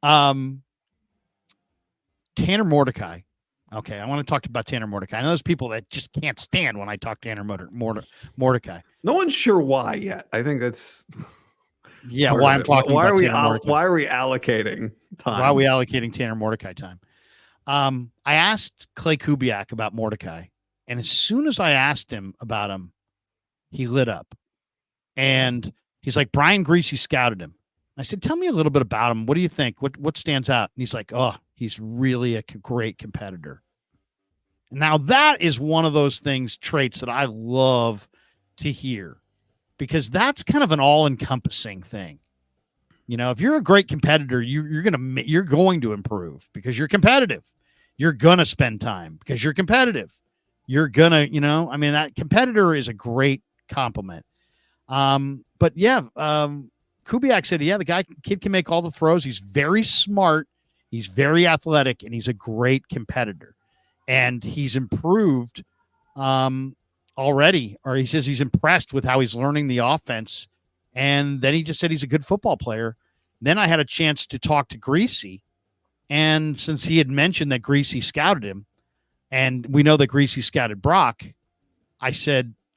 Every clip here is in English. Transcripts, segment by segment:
Um, Tanner Mordecai. Okay, I want to talk about Tanner Mordecai. I know there's people that just can't stand when I talk Tanner Mordecai. No one's sure why yet. I think that's why I'm talking why about are we Tanner Mordecai. why are we allocating time? Why are we allocating Tanner Mordecai time? I asked Clay Kubiak about Mordecai, and as soon as I asked him about him, he lit up. And he's like, Brian Greasy scouted him. I said, tell me a little bit about him. What do you think? What stands out? And he's like, oh, he's really a great competitor. Now that is one of those traits that I love to hear, because that's kind of an all-encompassing thing. You know, if you're a great competitor, you're going to improve because you're competitive. You're going to spend time because you're competitive. You're going to, that competitor is a great compliment. But yeah, Kubiak said, the kid can make all the throws. He's very smart. He's very athletic, and he's a great competitor. And he's improved already, or he says he's impressed with how he's learning the offense. And then he just said he's a good football player. Then I had a chance to talk to Greasy. And since he had mentioned that Greasy scouted him, and we know that Greasy scouted Brock, I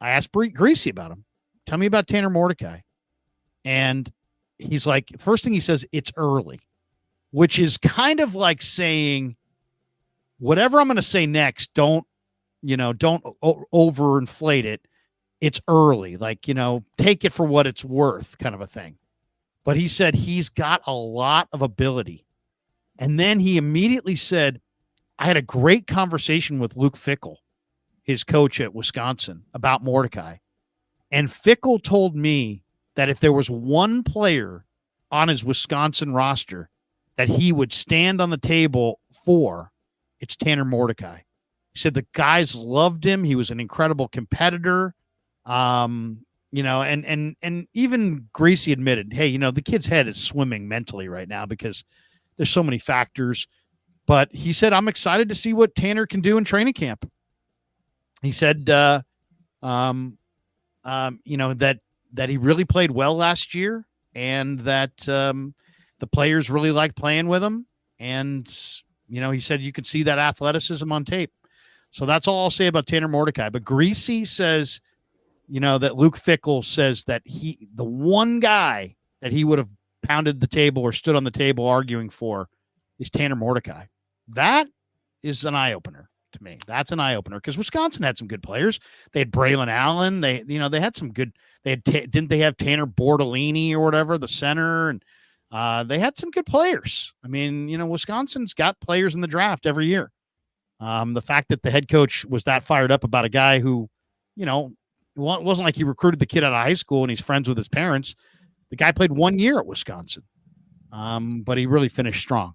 asked Greasy about him. Tell me about Tanner Mordecai. And he's like, first thing he says, it's early, which is kind of like saying, whatever I'm going to say next, don't overinflate it. It's early, take it for what it's worth, kind of a thing. But he said he's got a lot of ability. And then he immediately said, I had a great conversation with Luke Fickell, his coach at Wisconsin, about Mordecai. And Fickell told me that if there was one player on his Wisconsin roster that he would stand on the table for, it's Tanner Mordecai. He said the guys loved him. He was an incredible competitor. And even Greasy admitted, hey, the kid's head is swimming mentally right now because there's so many factors. But he said, I'm excited to see what Tanner can do in training camp. He said, that he really played well last year, and that the players really liked playing with him. And, he said you could see that athleticism on tape. So that's all I'll say about Tanner Mordecai. But Greasy says, that Luke Fickell says that the one guy that he would have pounded the table or stood on the table arguing for is Tanner Mordecai. That is an eye-opener to me. That's an eye-opener because Wisconsin had some good players. They had Braylon Allen. They had some good. They had didn't they have Tanner Bortolini or whatever, the center, and they had some good players. I mean, Wisconsin's got players in the draft every year. The fact that the head coach was that fired up about a guy who, it wasn't like he recruited the kid out of high school and he's friends with his parents. The guy played 1 year at Wisconsin, but he really finished strong.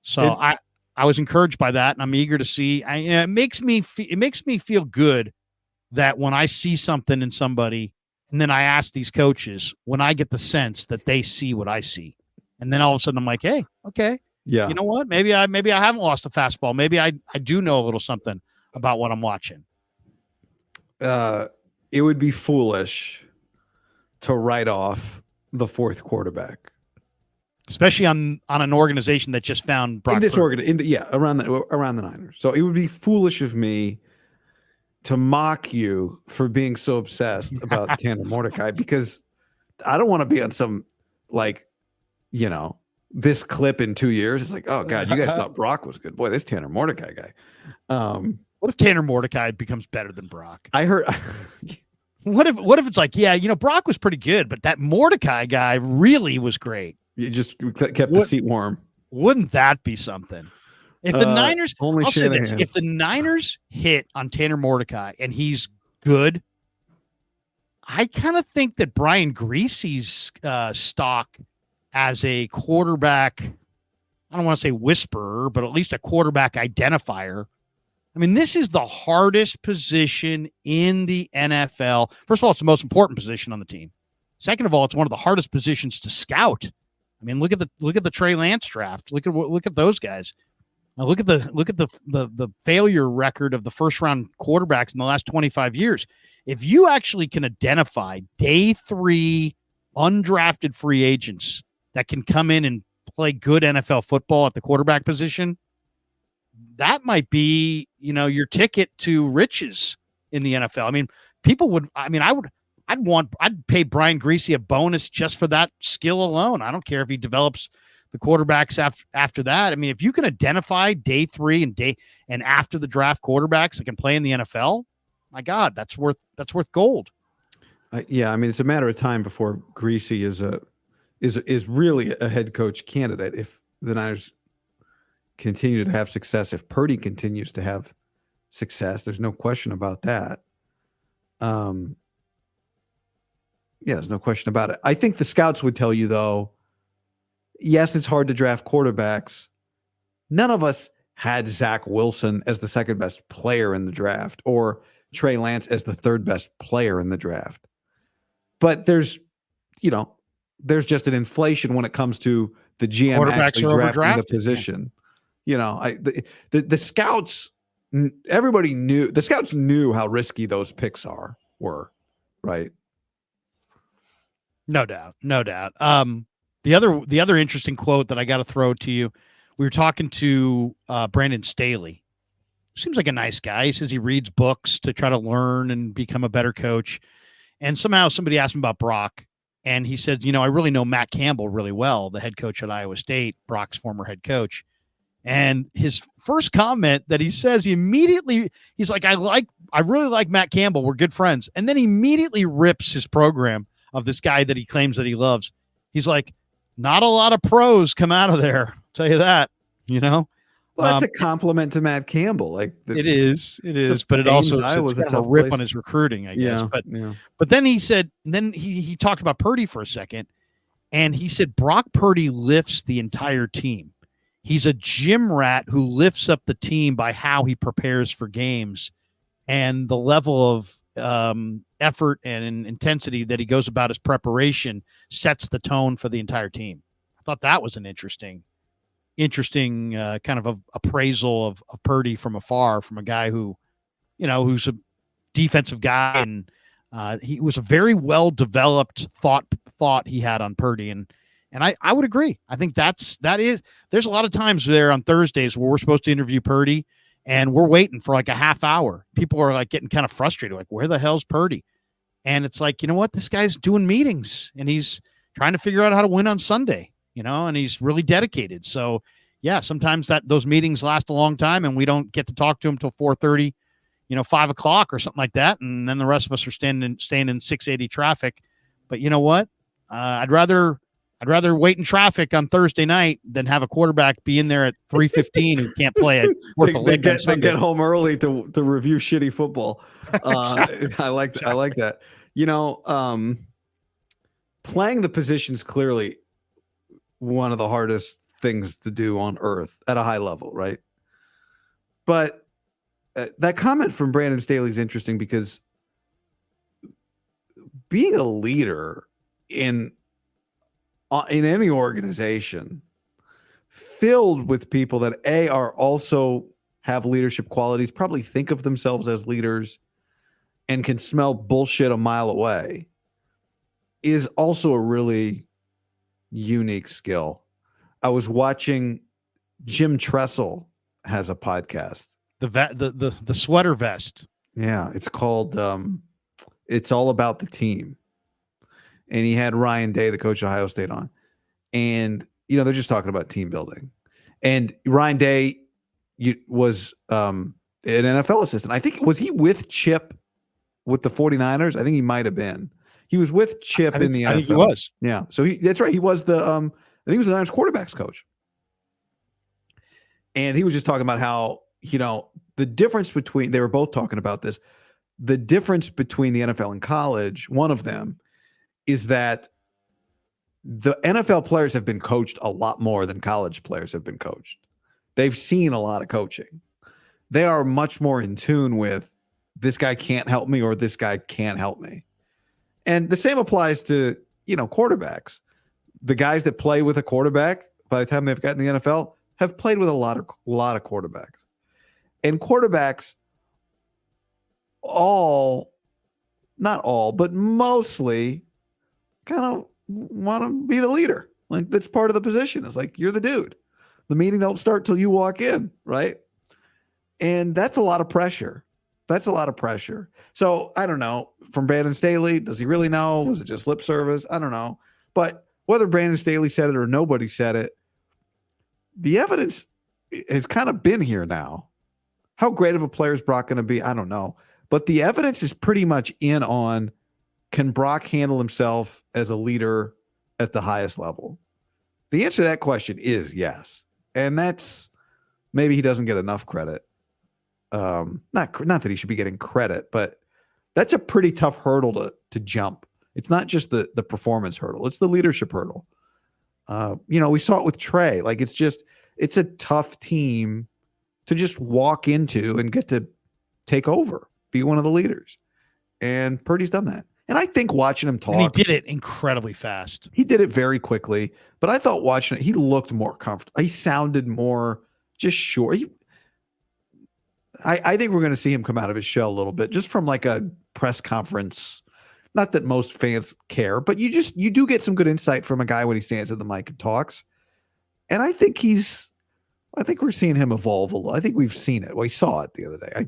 So I was encouraged by that, and I'm eager to see. It makes me feel good that when I see something in somebody, and then I ask these coaches, when I get the sense that they see what I see, and then all of a sudden I'm like, hey, okay, yeah, you know what? Maybe I haven't lost a fastball. Maybe I do know a little something about what I'm watching. It would be foolish to write off the fourth quarterback, especially on an organization that just found Brock around the Niners. So it would be foolish of me to mock you for being so obsessed about Tanner Mordecai, because I don't want to be on some this clip in 2 years. It's like, oh God, you guys thought Brock was good. Boy, this Tanner Mordecai guy. What if Tanner Mordecai becomes better than Brock? I heard. What if it's like, Brock was pretty good, but that Mordecai guy really was great. You just kept the seat warm. Wouldn't that be something? If the Niners, I'll say this, if the Niners hit on Tanner Mordecai and he's good, I kind of think that Brian Greasy's stock as a quarterback, I don't want to say whisperer, but at least a quarterback identifier. I mean, this is the hardest position in the NFL. First of all, it's the most important position on the team. Second of all, it's one of the hardest positions to scout. I mean, look at the Trey Lance draft. Look at those guys. Now look at the failure record of the first round quarterbacks in the last 25 years. If you actually can identify day 3 undrafted free agents that can come in and play good NFL football at the quarterback position, that might be, your ticket to riches in the NFL. I mean, I'd pay Brian Greasy a bonus just for that skill alone. I don't care if he develops the quarterbacks after that. I mean, if you can identify day 3 and after the draft quarterbacks that can play in the NFL, my God, that's worth gold. Yeah, I mean, it's a matter of time before Greasy is really a head coach candidate if the Niners continue to have success. If Purdy continues to have success, there's no question about that. Yeah, there's no question about it. I think the scouts would tell you, though, yes, it's hard to draft quarterbacks. None of us had Zach Wilson as the second best player in the draft or Trey Lance as the third best player in the draft. But there's just an inflation when it comes to the GM actually drafting the position. Yeah. The scouts, everybody knew, the scouts knew how risky those picks were, right? No doubt. The other interesting quote that I got to throw to you, we were talking to Brandon Staley. Seems like a nice guy. He says he reads books to try to learn and become a better coach. And somehow somebody asked him about Brock, and he said, I really know Matt Campbell really well, the head coach at Iowa State, Brock's former head coach. And his first comment that he says, he's like, I really like Matt Campbell. We're good friends. And then he immediately rips his program of this guy that he claims that he loves. He's like, not a lot of pros come out of there. I'll tell you that, Well, that's a compliment to Matt Campbell. Like it is, but it also is kind of a rip on his recruiting, I guess. But then he said, he talked about Purdy for a second, and he said Brock Purdy lifts the entire team. He's a gym rat who lifts up the team by how he prepares for games and the level of effort and intensity that he goes about his preparation sets the tone for the entire team. I thought that was an interesting kind of appraisal of Purdy from afar, from a guy who, who's a defensive guy, and he was a very well developed thought he had on Purdy, and I would agree. I think there's a lot of times there on Thursdays where we're supposed to interview Purdy and we're waiting for like a half hour. People are like getting kind of frustrated, like, where the hell's Purdy? And it's like, you know what? This guy's doing meetings and he's trying to figure out how to win on Sunday, and he's really dedicated. So yeah, sometimes those meetings last a long time and we don't get to talk to him till 4:30, 5:00 or something like that. And then the rest of us are staying in 680 traffic. But you know what? I'd rather wait in traffic on Thursday night than have a quarterback be in there at 3:15 who can't play it. They get home early to review shitty football. Exactly. I like that. Playing the position is clearly one of the hardest things to do on earth at a high level, right? But that comment from Brandon Staley is interesting because being a leader in any organization filled with people that are also have leadership qualities, probably think of themselves as leaders and can smell bullshit a mile away, is also a really unique skill. I was watching Jim Tressel has a podcast. The sweater vest. Yeah, it's called It's All About the Team. And he had Ryan Day, the coach of Ohio State, on. And, they're just talking about team building. And Ryan Day was an NFL assistant. I think, was he with Chip with the 49ers? I think he might have been. He was with Chip in the NFL. I think he was. Yeah. So that's right. He was I think he was the Niners quarterbacks coach. And he was just talking about how, the difference between, they were both talking about this, the difference between the NFL and college, one of them, is that the NFL players have been coached a lot more than college players have been coached. They've seen a lot of coaching. They are much more in tune with this guy can't help me or this guy can't help me. And the same applies to, quarterbacks. The guys that play with a quarterback by the time they've gotten in the NFL have played with a lot of quarterbacks. And quarterbacks not all, but mostly kind of want to be the leader, Like, that's part of the position. It's like, you're the dude. The meeting don't start till you walk in, right? And that's a lot of pressure. That's a lot of pressure. So I don't know. From Brandon Staley, does he really know? Was it just lip service? I don't know. But whether Brandon Staley said it or nobody said it, the evidence has kind of been here now. How great of a player is Brock going to be? I don't know. But the evidence is pretty much in on, can Brock handle himself as a leader at the highest level? The answer to that question is yes. And that's, maybe he doesn't get enough credit. Not that he should be getting credit, but that's a pretty tough hurdle to jump. It's not just the performance hurdle. It's the leadership hurdle. We saw it with Trey. Like, it's a tough team to just walk into and get to take over, be one of the leaders. And Purdy's done that. And I think watching him talk. And he did it incredibly fast. He did it very quickly. But I thought watching it, he looked more comfortable. He sounded more just sure. I think we're going to see him come out of his shell a little bit, just from like a press conference. Not that most fans care, but you do get some good insight from a guy when he stands at the mic and talks. And I think we're seeing him evolve a little. I think we've seen it. We saw it the other day.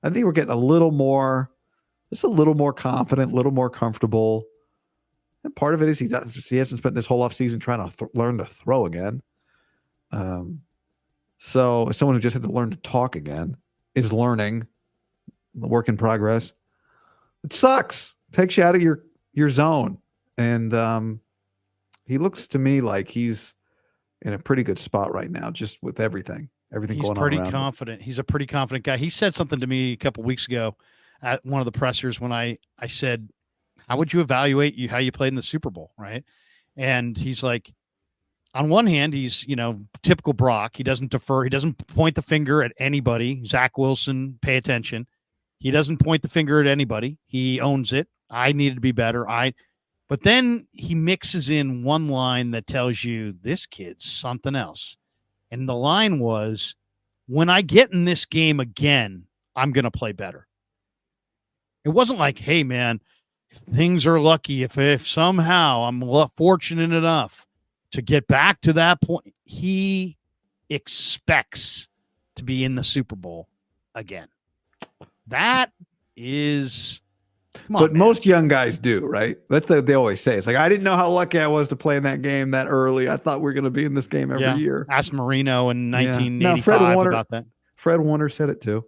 I think we're getting a little more confident, a little more comfortable. And part of it is he hasn't spent this whole offseason trying to learn to throw again. So as someone who just had to learn to talk again is learning, the work in progress. It sucks. Takes you out of your zone. And he looks to me like he's in a pretty good spot right now, just with everything going on. He's pretty confident. He's a pretty confident guy. He said something to me a couple weeks ago at one of the pressers when I said, how would you evaluate how you played in the Super Bowl? Right. And he's like, on one hand, he's, typical Brock. He doesn't defer. He doesn't point the finger at anybody. Zach Wilson, pay attention. He doesn't point the finger at anybody. He owns it. I needed to be better. But then he mixes in one line that tells you this kid's something else. And the line was, when I get in this game again, I'm going to play better. It wasn't like, hey, man, if things are lucky, if somehow I'm fortunate enough to get back to that point, he expects to be in the Super Bowl again. That is, but most young guys do, right? That's what they always say. It's like, I didn't know how lucky I was to play in that game that early. I thought we were going to be in this game every year. Ask Marino in 1985 about that. Fred Warner said it too.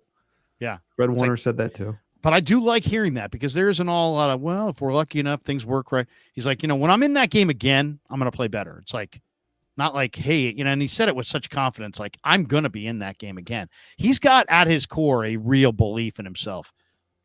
Yeah. Fred Warner said that too. But I do like hearing that, because there isn't all a lot of, well, if we're lucky enough, things work right. He's like, when I'm in that game again, I'm going to play better. It's like, not like, hey, and he said it with such confidence, like, I'm going to be in that game again. He's got at his core a real belief in himself